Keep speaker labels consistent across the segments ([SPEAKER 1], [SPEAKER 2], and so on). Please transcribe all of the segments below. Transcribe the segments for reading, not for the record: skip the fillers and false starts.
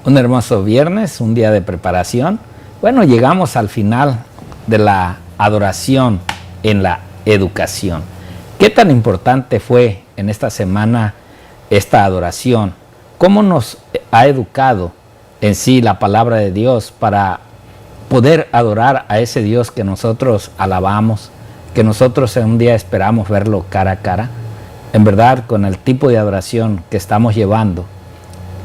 [SPEAKER 1] Un hermoso viernes, un día de preparación. Bueno, llegamos al final de la adoración en la educación. ¿Qué tan importante fue en esta semana esta adoración? ¿Cómo nos ha educado en sí la palabra de Dios para poder adorar a ese Dios que nosotros alabamos, que nosotros en un día esperamos verlo cara a cara? En verdad, con el tipo de adoración que estamos llevando,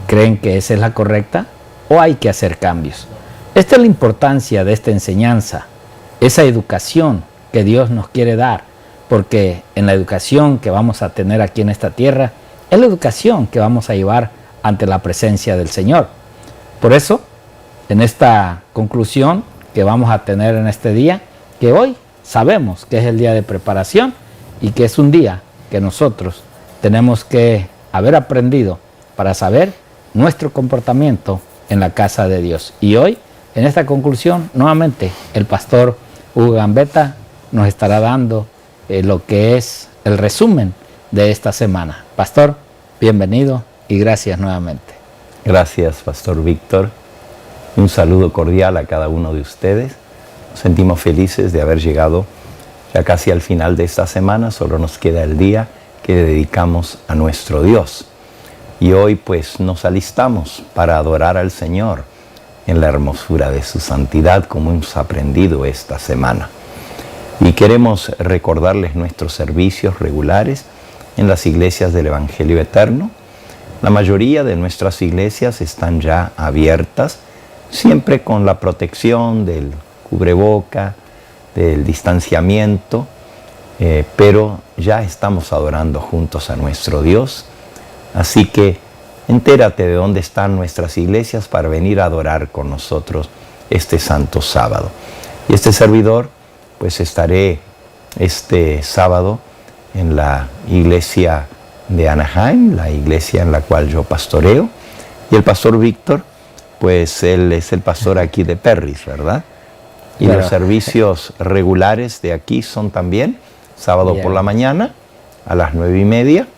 [SPEAKER 1] ¿creen que esa es la correcta o hay que hacer cambios? Esta es la importancia de esta enseñanza, esa educación que Dios nos quiere dar, porque en la educación que vamos a tener aquí en esta tierra, es la educación que vamos a llevar ante la presencia del Señor. Por eso, en esta conclusión que vamos a tener en este día, que hoy sabemos que es el día de preparación y que es un día que nosotros tenemos que haber aprendido para saber nuestro comportamiento en la casa de Dios. Y hoy, en esta conclusión, nuevamente el pastor Hugo Gambetta nos estará dando lo que es el resumen de esta semana. Pastor, bienvenido y gracias nuevamente.
[SPEAKER 2] Gracias, Pastor Víctor. Un saludo cordial a cada uno de ustedes. Nos sentimos felices de haber llegado ya casi al final de esta semana. Solo nos queda el día que dedicamos a nuestro Dios. Y hoy pues nos alistamos para adorar al Señor en la hermosura de su santidad, como hemos aprendido esta semana. Y queremos recordarles nuestros servicios regulares en las iglesias del Evangelio Eterno. La mayoría de nuestras iglesias están ya abiertas, siempre con la protección del cubreboca, del distanciamiento, pero ya estamos adorando juntos a nuestro Dios. Así que entérate de dónde están nuestras iglesias para venir a adorar con nosotros este santo sábado. Y este servidor, pues estaré este sábado en la iglesia de Anaheim, la iglesia en la cual yo pastoreo. Y el pastor Víctor, pues él es el pastor aquí de Perris, ¿verdad? Y claro, los servicios regulares de aquí son también sábado por la mañana a las 9:30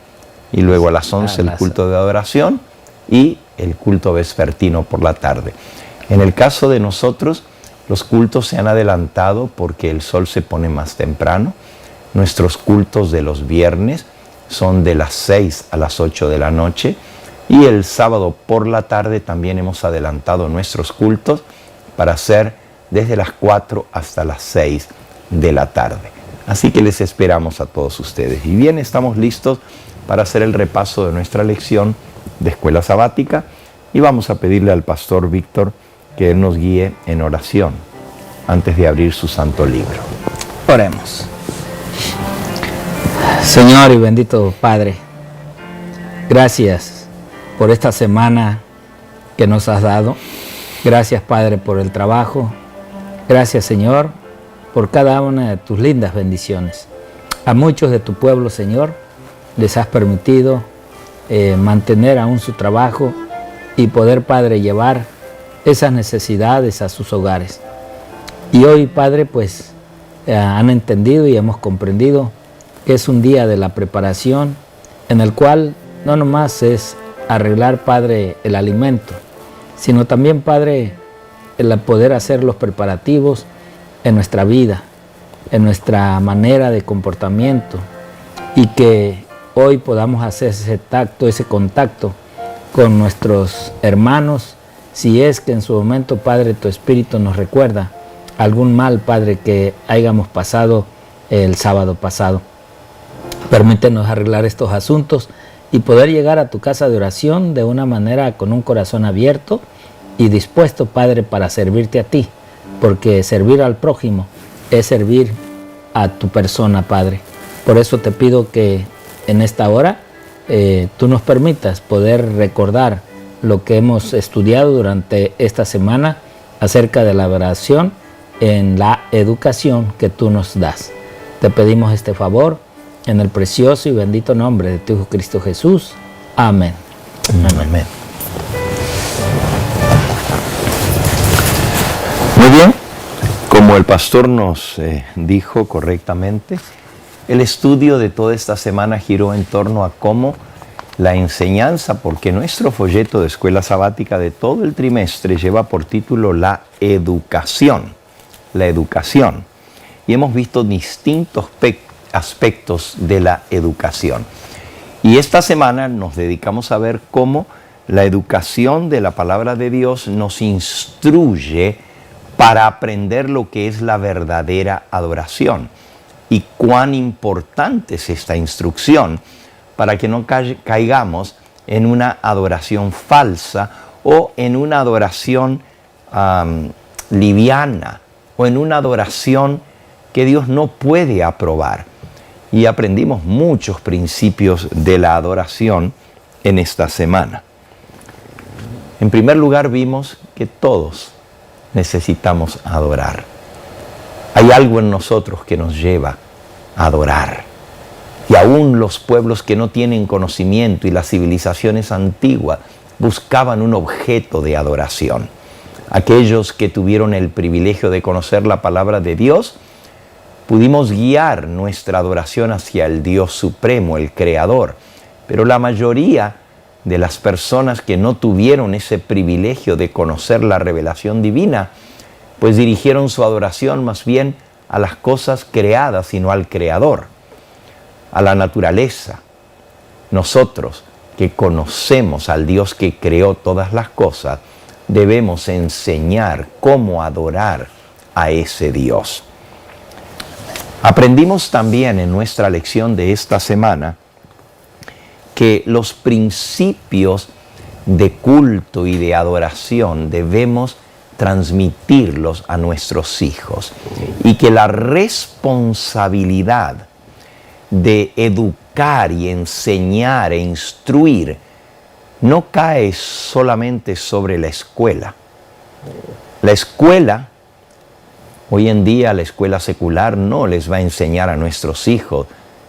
[SPEAKER 2] y luego a las 11 el culto de adoración y el culto vespertino por la tarde. En el caso de nosotros, los cultos se han adelantado porque el sol se pone más temprano. Nuestros cultos de los viernes son de las 6 a las 8 de la noche y el sábado por la tarde también hemos adelantado nuestros cultos para hacer desde las 4 hasta las 6 de la tarde. Así que les esperamos a todos ustedes. Y bien, estamos listos para hacer el repaso de nuestra lección de escuela sabática y vamos a pedirle al pastor Víctor que él nos guíe en oración antes de abrir su santo libro.
[SPEAKER 1] Oremos. Señor y bendito Padre, gracias por esta semana que nos has dado. Gracias, Padre, por el trabajo. Gracias, Señor, por cada una de tus lindas bendiciones. A muchos de tu pueblo, Señor, les has permitido mantener aún su trabajo y poder, Padre, llevar esas necesidades a sus hogares. Y hoy, Padre, pues han entendido y hemos comprendido que es un día de la preparación en el cual no nomás es arreglar, Padre, el alimento, sino también, Padre, el poder hacer los preparativos en nuestra vida, en nuestra manera de comportamiento, y que hoy podamos hacer ese tacto, ese contacto con nuestros hermanos, si es que en su momento, Padre, tu Espíritu nos recuerda algún mal, Padre, que hayamos pasado el sábado pasado. Permítenos arreglar estos asuntos y poder llegar a tu casa de oración de una manera con un corazón abierto y dispuesto, Padre, para servirte a ti, porque servir al prójimo es servir a tu persona, Padre. Por eso te pido que en esta hora tú nos permitas poder recordar lo que hemos estudiado durante esta semana acerca de la oración en la educación que tú nos das. Te pedimos este favor en el precioso y bendito nombre de tu Hijo Cristo Jesús. Amén.
[SPEAKER 2] Amén. Muy bien, como el pastor nos dijo correctamente, el estudio de toda esta semana giró en torno a cómo la enseñanza, porque nuestro folleto de escuela sabática de todo el trimestre lleva por título la educación. La educación. Y hemos visto distintos aspectos de la educación. Y esta semana nos dedicamos a ver cómo la educación de la palabra de Dios nos instruye para aprender lo que es la verdadera adoración. Y cuán importante es esta instrucción para que no caigamos en una adoración falsa o en una adoración liviana o en una adoración que Dios no puede aprobar. Y aprendimos muchos principios de la adoración en esta semana. En primer lugar, vimos que todos necesitamos adorar. Hay algo en nosotros que nos lleva a adorar. Y aún los pueblos que no tienen conocimiento y las civilizaciones antiguas buscaban un objeto de adoración. Aquellos que tuvieron el privilegio de conocer la palabra de Dios, pudimos guiar nuestra adoración hacia el Dios supremo, el Creador. Pero la mayoría de las personas que no tuvieron ese privilegio de conocer la revelación divina, pues dirigieron su adoración más bien a las cosas creadas y no al Creador, a la naturaleza. Nosotros que conocemos al Dios que creó todas las cosas, debemos enseñar cómo adorar a ese Dios. Aprendimos también en nuestra lección de esta semana que los principios de culto y de adoración debemos transmitirlos a nuestros hijos y que la responsabilidad de educar y enseñar e instruir no cae solamente sobre la escuela. La escuela, hoy en día la escuela secular no les va a enseñar a nuestros hijos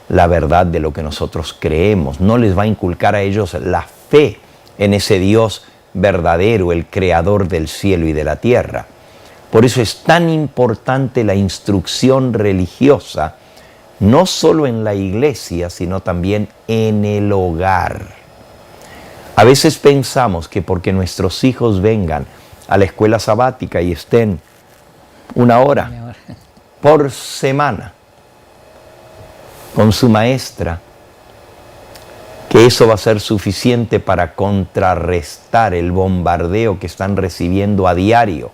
[SPEAKER 2] la verdad de lo que nosotros creemos, no les va a inculcar a ellos la fe en ese Dios verdadero, el creador del cielo y de la tierra. Por eso es tan importante la instrucción religiosa, no solo en la iglesia, sino también en el hogar. A veces pensamos que porque nuestros hijos vengan a la escuela sabática y estén una hora por semana con su maestra, que eso va a ser suficiente para contrarrestar el bombardeo que están recibiendo a diario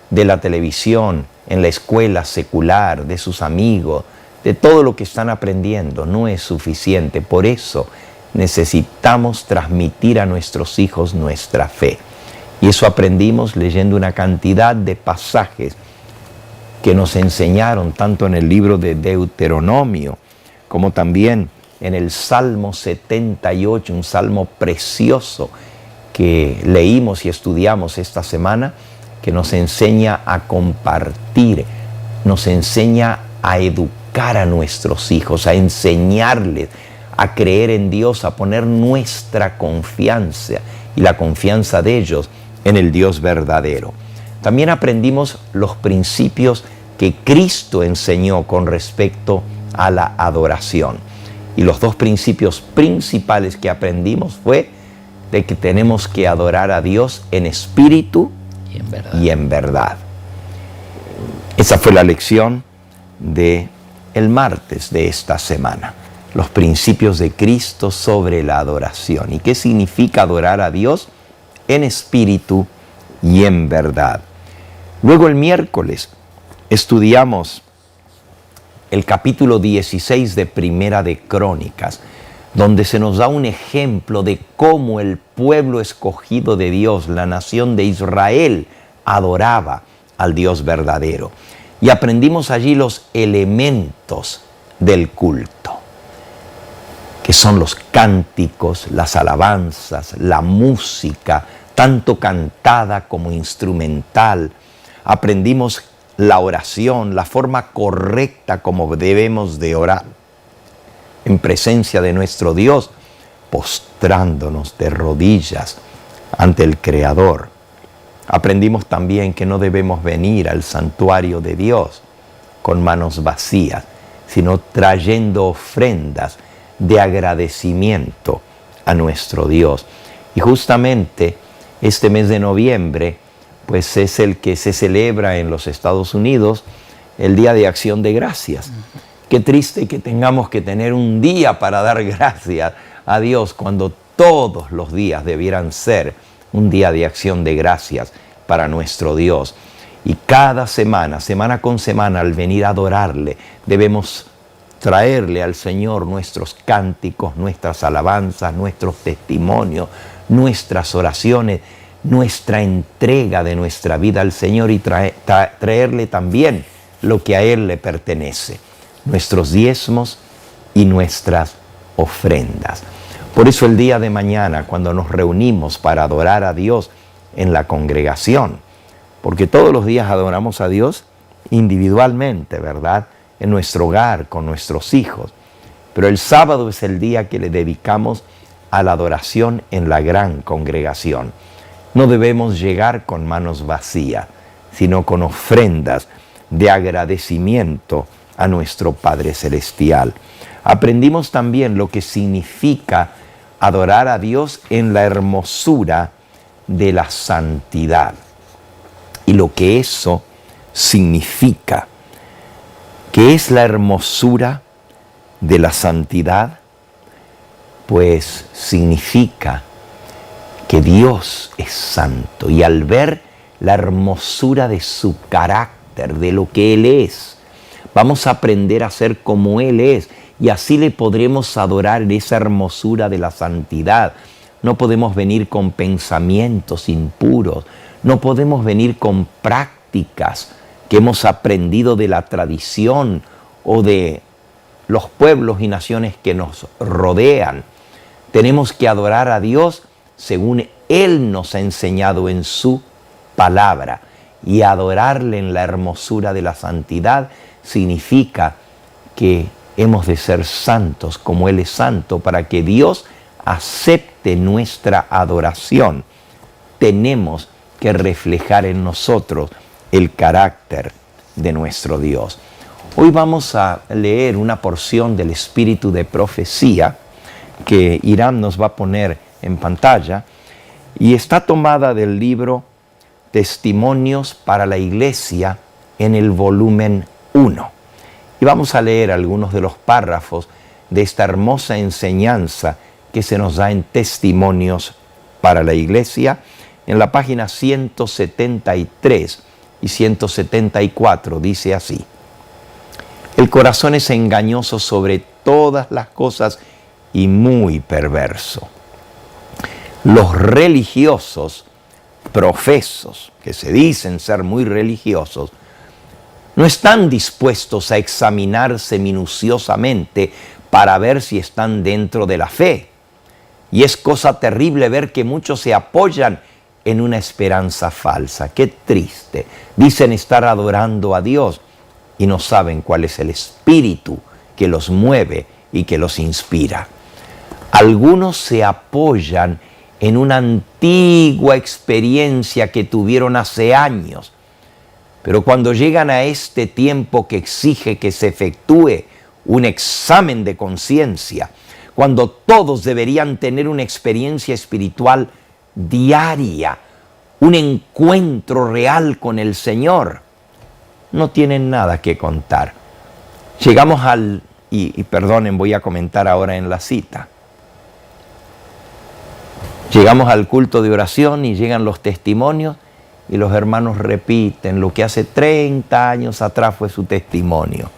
[SPEAKER 2] de la televisión, en la escuela secular, de sus amigos, de todo lo que están aprendiendo. No es suficiente. Por eso necesitamos transmitir a nuestros hijos nuestra fe. Y eso aprendimos leyendo una cantidad de pasajes que nos enseñaron tanto en el libro de Deuteronomio como también en el Salmo 78, un salmo precioso que leímos y estudiamos esta semana, que nos enseña a compartir, nos enseña a educar a nuestros hijos, a enseñarles a creer en Dios, a poner nuestra confianza y la confianza de ellos en el Dios verdadero. También aprendimos los principios que Cristo enseñó con respecto a la adoración. Y los dos principios principales que aprendimos fue de que tenemos que adorar a Dios en espíritu y en verdad. Esa fue la lección del martes de esta semana. Los principios de Cristo sobre la adoración. ¿Y qué significa adorar a Dios en espíritu y en verdad? Luego el miércoles estudiamos el capítulo 16 de Primera de Crónicas, donde se nos da un ejemplo de cómo el pueblo escogido de Dios, la nación de Israel, adoraba al Dios verdadero. Y aprendimos allí los elementos del culto, que son los cánticos, las alabanzas, la música, tanto cantada como instrumental. Aprendimos la oración, la forma correcta como debemos de orar en presencia de nuestro Dios, postrándonos de rodillas ante el Creador. Aprendimos también que no debemos venir al santuario de Dios con manos vacías, sino trayendo ofrendas de agradecimiento a nuestro Dios. Y justamente este mes de noviembre, pues es el que se celebra en los Estados Unidos, el Día de Acción de Gracias. Qué triste que tengamos que tener un día para dar gracias a Dios cuando todos los días debieran ser un día de acción de gracias para nuestro Dios. Y cada semana, semana con semana, al venir a adorarle, debemos traerle al Señor nuestros cánticos, nuestras alabanzas, nuestros testimonios, nuestras oraciones, nuestra entrega de nuestra vida al Señor y traerle también lo que a Él le pertenece, nuestros diezmos y nuestras ofrendas. Por eso el día de mañana, cuando nos reunimos para adorar a Dios en la congregación, porque todos los días adoramos a Dios individualmente, ¿verdad? En nuestro hogar, con nuestros hijos. Pero el sábado es el día que le dedicamos a la adoración en la gran congregación. No debemos llegar con manos vacías, sino con ofrendas de agradecimiento a nuestro Padre Celestial. Aprendimos también lo que significa adorar a Dios en la hermosura de la santidad y lo que eso significa. ¿Qué es la hermosura de la santidad? Pues significa que Dios es santo y al ver la hermosura de su carácter, de lo que Él es, vamos a aprender a ser como Él es y así le podremos adorar en esa hermosura de la santidad. No podemos venir con pensamientos impuros, no podemos venir con prácticas que hemos aprendido de la tradición o de los pueblos y naciones que nos rodean. Tenemos que adorar a Dios según Él nos ha enseñado en su palabra. Y adorarle en la hermosura de la santidad significa que hemos de ser santos como Él es santo para que Dios acepte nuestra adoración. Tenemos que reflejar en nosotros el carácter de nuestro Dios. Hoy vamos a leer una porción del espíritu de profecía que Irán nos va a poner en pantalla y está tomada del libro Testimonios para la Iglesia en el volumen 1. Y vamos a leer algunos de los párrafos de esta hermosa enseñanza que se nos da en Testimonios para la Iglesia en la página 173 y 174. Dice así: el corazón es engañoso sobre todas las cosas y muy perverso. Los religiosos profesos, que se dicen ser muy religiosos, no están dispuestos a examinarse minuciosamente para ver si están dentro de la fe. Y es cosa terrible ver que muchos se apoyan en una esperanza falsa. Qué triste. Dicen estar adorando a Dios y no saben cuál es el espíritu que los mueve y que los inspira. Algunos se apoyan en una antigua experiencia que tuvieron hace años, pero cuando llegan a este tiempo que exige que se efectúe un examen de conciencia, cuando todos deberían tener una experiencia espiritual diaria, un encuentro real con el Señor, no tienen nada que contar. Llegamos y perdonen, voy a comentar ahora en la cita. Llegamos al culto de oración y llegan los testimonios y los hermanos repiten lo que hace 30 años atrás fue su testimonio.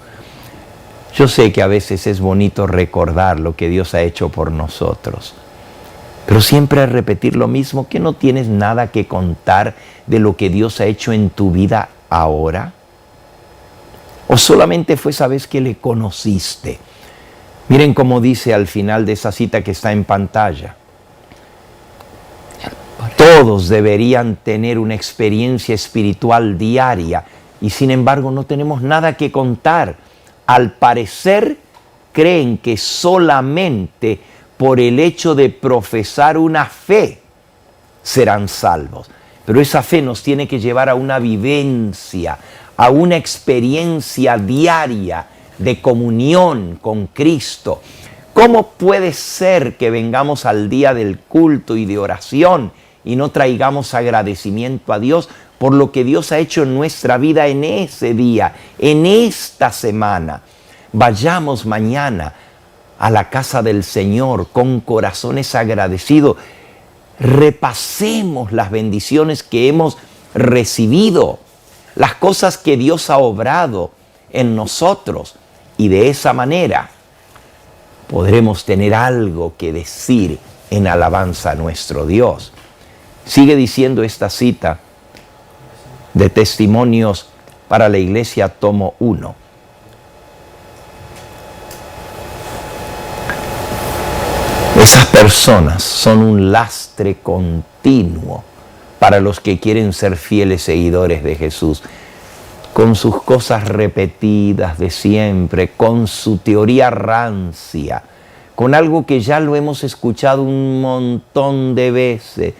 [SPEAKER 2] Yo sé que a veces es bonito recordar lo que Dios ha hecho por nosotros, pero siempre al repetir lo mismo, ¿que no tienes nada que contar de lo que Dios ha hecho en tu vida ahora? ¿O solamente fue esa vez que le conociste? Miren cómo dice al final de esa cita que está en pantalla. Todos deberían tener una experiencia espiritual diaria y sin embargo no tenemos nada que contar. Al parecer creen que solamente por el hecho de profesar una fe serán salvos. Pero esa fe nos tiene que llevar a una vivencia, a una experiencia diaria de comunión con Cristo. ¿Cómo puede ser que vengamos al día del culto y de oración y no traigamos agradecimiento a Dios por lo que Dios ha hecho en nuestra vida en ese día, en esta semana? Vayamos mañana a la casa del Señor con corazones agradecidos. Repasemos las bendiciones que hemos recibido, las cosas que Dios ha obrado en nosotros, y de esa manera podremos tener algo que decir en alabanza a nuestro Dios. Sigue diciendo esta cita de Testimonios para la Iglesia, tomo 1. Esas personas son un lastre continuo para los que quieren ser fieles seguidores de Jesús, con sus cosas repetidas de siempre, con su teoría rancia, con algo que ya lo hemos escuchado un montón de veces,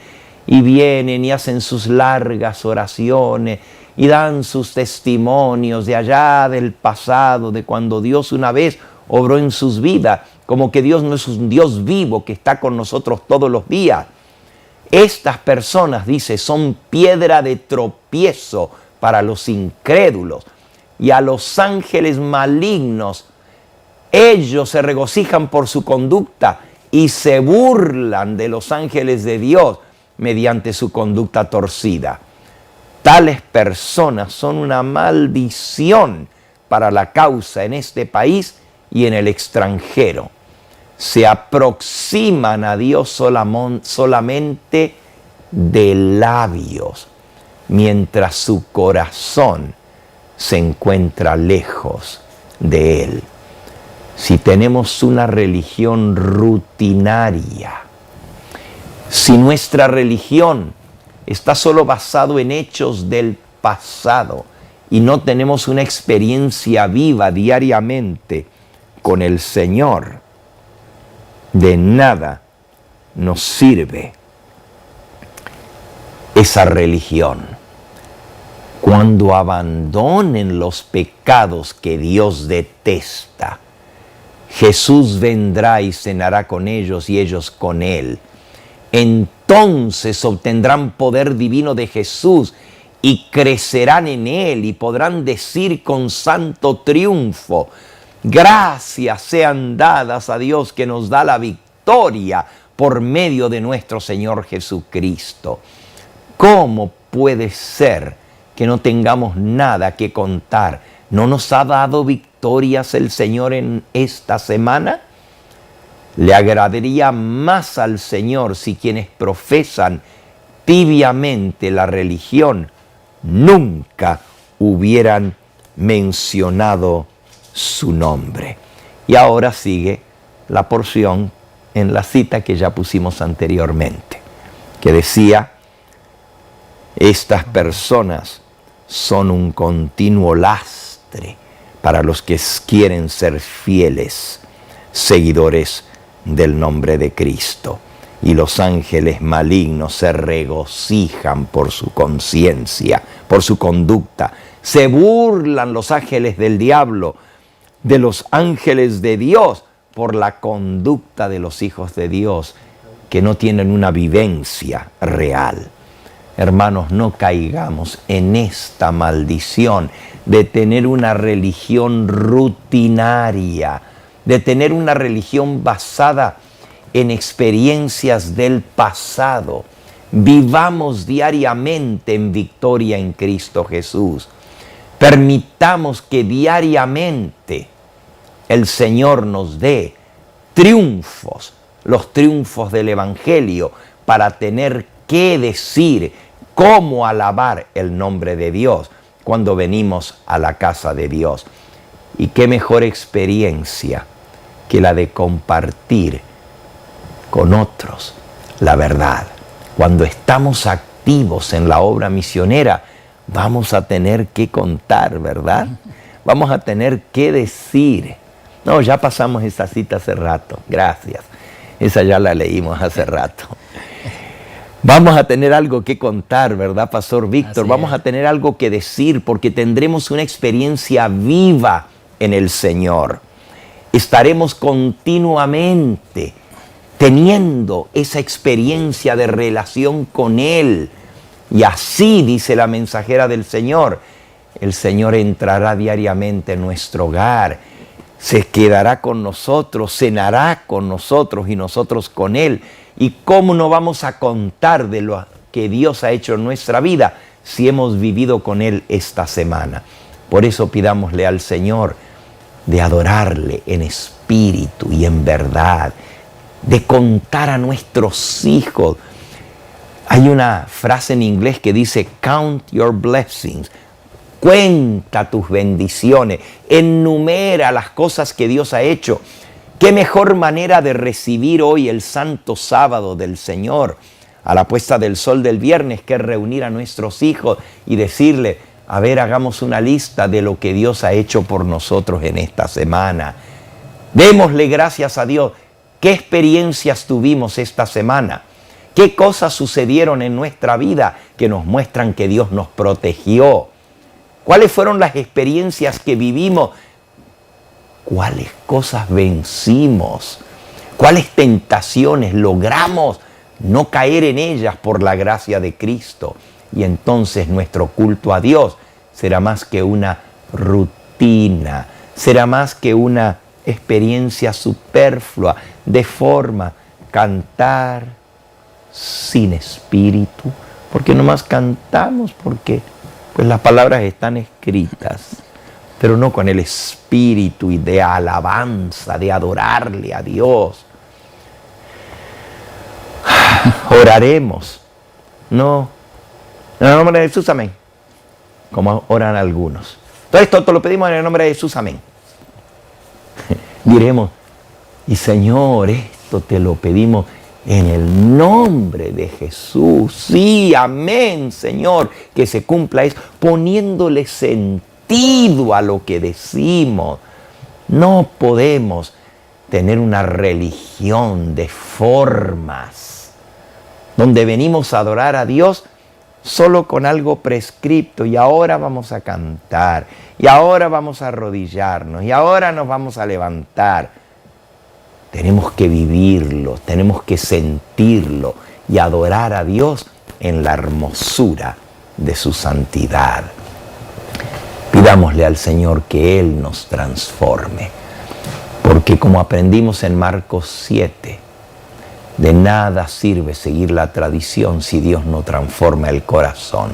[SPEAKER 2] y vienen y hacen sus largas oraciones y dan sus testimonios de allá del pasado, de cuando Dios una vez obró en sus vidas, como que Dios no es un Dios vivo que está con nosotros todos los días. Estas personas, dice, son piedra de tropiezo para los incrédulos, y a los ángeles malignos ellos se regocijan por su conducta y se burlan de los ángeles de Dios mediante su conducta torcida. Tales personas son una maldición para la causa en este país y en el extranjero. Se aproximan a Dios solamente de labios, mientras su corazón se encuentra lejos de Él. Si tenemos una religión rutinaria, si nuestra religión está solo basado en hechos del pasado y no tenemos una experiencia viva diariamente con el Señor, de nada nos sirve esa religión. Cuando abandonen los pecados que Dios detesta, Jesús vendrá y cenará con ellos y ellos con Él. Entonces obtendrán poder divino de Jesús y crecerán en Él y podrán decir con santo triunfo: gracias sean dadas a Dios que nos da la victoria por medio de nuestro Señor Jesucristo. ¿Cómo puede ser que no tengamos nada que contar? ¿No nos ha dado victorias el Señor en esta semana? Le agradaría más al Señor si quienes profesan tibiamente la religión nunca hubieran mencionado su nombre. Y ahora sigue la porción en la cita que ya pusimos anteriormente, que decía: estas personas son un continuo lastre para los que quieren ser fieles seguidores del nombre de Cristo. Y los ángeles malignos se regocijan por su conciencia, por su conducta. Se burlan los ángeles del diablo de los ángeles de Dios por la conducta de los hijos de Dios que no tienen una vivencia real. Hermanos, no caigamos en esta maldición de tener una religión rutinaria, de tener una religión basada en experiencias del pasado. Vivamos diariamente en victoria en Cristo Jesús. Permitamos que diariamente el Señor nos dé triunfos, los triunfos del Evangelio, para tener que decir cómo alabar el nombre de Dios cuando venimos a la casa de Dios. Y qué mejor experiencia que la de compartir con otros la verdad. Cuando estamos activos en la obra misionera, vamos a tener que contar, ¿verdad? Vamos a tener que decir. No, ya pasamos esa cita hace rato, gracias. Esa ya la leímos hace rato. Vamos a tener algo que contar, ¿verdad, Pastor Víctor? Vamos a tener algo que decir porque tendremos una experiencia viva en el Señor. estaremos continuamente teniendo esa experiencia de relación con Él. Y así, dice la mensajera del Señor, el Señor entrará diariamente en nuestro hogar, se quedará con nosotros, cenará con nosotros y nosotros con Él. ¿Y cómo no vamos a contar de lo que Dios ha hecho en nuestra vida si hemos vivido con Él esta semana? Por eso pidámosle al Señor de adorarle en espíritu y en verdad, de contar a nuestros hijos. Hay una frase en inglés que dice, count your blessings. Cuenta tus bendiciones, enumera las cosas que Dios ha hecho. ¿Qué mejor manera de recibir hoy el santo sábado del Señor a la puesta del sol del viernes que reunir a nuestros hijos y decirle, a ver, hagamos una lista de lo que Dios ha hecho por nosotros en esta semana? Démosle gracias a Dios. ¿Qué experiencias tuvimos esta semana? ¿Qué cosas sucedieron en nuestra vida que nos muestran que Dios nos protegió? ¿Cuáles fueron las experiencias que vivimos? ¿Cuáles cosas vencimos? ¿Cuáles tentaciones logramos no caer en ellas por la gracia de Cristo? Y entonces nuestro culto a Dios será más que una rutina, será más que una experiencia superflua, de forma, cantar sin espíritu, porque nomás cantamos porque pues las palabras están escritas, pero no con el espíritu y de alabanza, de adorarle a Dios. Oraremos, no, en el nombre de Jesús, amén, como oran algunos. Entonces todo lo pedimos en el nombre de Jesús, amén. Diremos, y Señor, esto te lo pedimos en el nombre de Jesús. Sí, amén, Señor, que se cumpla eso, poniéndole sentido a lo que decimos. No podemos tener una religión de formas, donde venimos a adorar a Dios solo con algo prescripto, y ahora vamos a cantar, y ahora vamos a arrodillarnos, y ahora nos vamos a levantar. Tenemos que vivirlo, tenemos que sentirlo y adorar a Dios en la hermosura de su santidad. Pidámosle al Señor que Él nos transforme, porque como aprendimos en Marcos 7, de nada sirve seguir la tradición si Dios no transforma el corazón.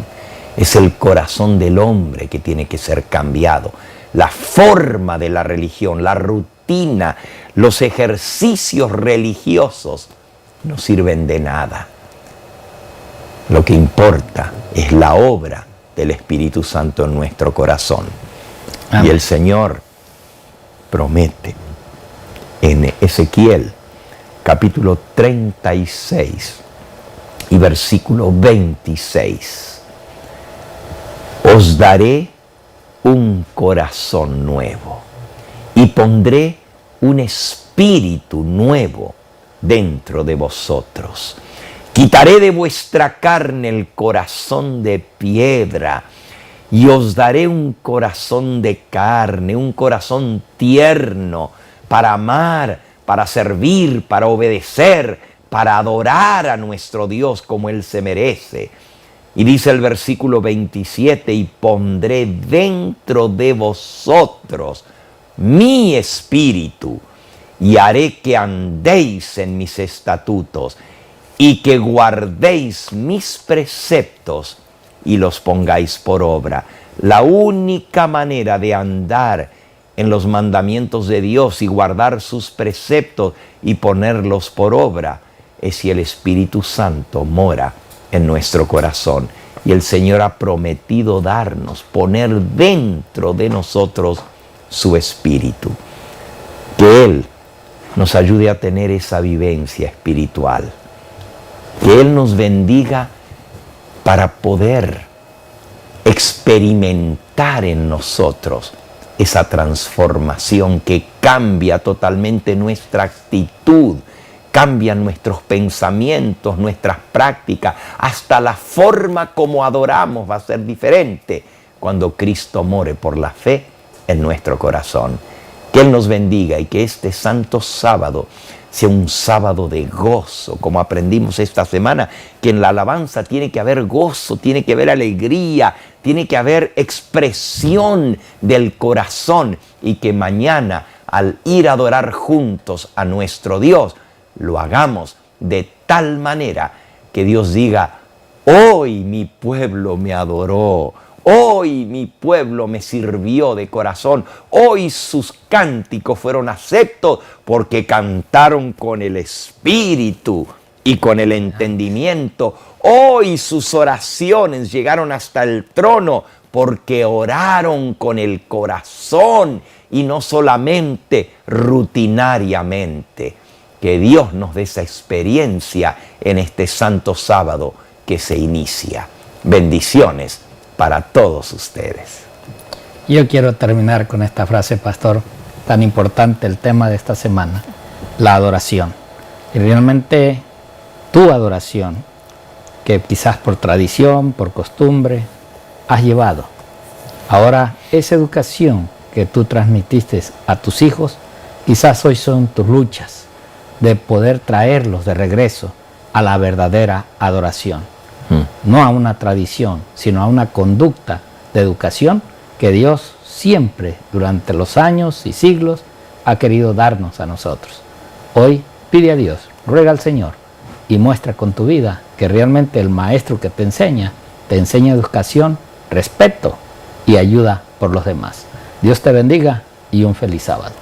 [SPEAKER 2] Es el corazón del hombre que tiene que ser cambiado. La forma de la religión, la rutina, los ejercicios religiosos no sirven de nada. Lo que importa es la obra del Espíritu Santo en nuestro corazón. Amén. Y el Señor promete en Ezequiel capítulo 36 y versículo 26. Os daré un corazón nuevo y pondré un espíritu nuevo dentro de vosotros. Quitaré de vuestra carne el corazón de piedra y os daré un corazón de carne, un corazón tierno para amar, para servir, para obedecer, para adorar a nuestro Dios como Él se merece. Y dice el versículo 27, y pondré dentro de vosotros mi espíritu, y haré que andéis en mis estatutos, y que guardéis mis preceptos, y los pongáis por obra. La única manera de andar en los mandamientos de Dios y guardar sus preceptos y ponerlos por obra es si el Espíritu Santo mora en nuestro corazón. Y el Señor ha prometido darnos, poner dentro de nosotros su Espíritu. Que Él nos ayude a tener esa vivencia espiritual. Que Él nos bendiga para poder experimentar en nosotros esa transformación que cambia totalmente nuestra actitud, cambia nuestros pensamientos, nuestras prácticas, hasta la forma como adoramos va a ser diferente cuando Cristo more por la fe en nuestro corazón. Que Él nos bendiga y que este santo sábado sea un sábado de gozo, como aprendimos esta semana, que en la alabanza tiene que haber gozo, tiene que haber alegría, tiene que haber expresión del corazón, y que mañana, al ir a adorar juntos a nuestro Dios, lo hagamos de tal manera que Dios diga: hoy mi pueblo me adoró, hoy mi pueblo me sirvió de corazón, hoy sus cánticos fueron aceptos porque cantaron con el espíritu y con el entendimiento. Hoy sus oraciones llegaron hasta el trono porque oraron con el corazón y no solamente rutinariamente. Que Dios nos dé esa experiencia en este santo sábado que se inicia. Bendiciones para todos ustedes.
[SPEAKER 1] Yo quiero terminar con esta frase, pastor, tan importante, el tema de esta semana, la adoración. Y realmente tu adoración, que quizás por tradición, por costumbre, has llevado. Ahora, esa educación que tú transmitiste a tus hijos, quizás hoy son tus luchas de poder traerlos de regreso a la verdadera adoración. No a una tradición, sino a una conducta de educación que Dios siempre, durante los años y siglos, ha querido darnos a nosotros. Hoy pide a Dios, ruega al Señor y muestra con tu vida que realmente el maestro que te enseña educación, respeto y ayuda por los demás. Dios te bendiga y un feliz sábado.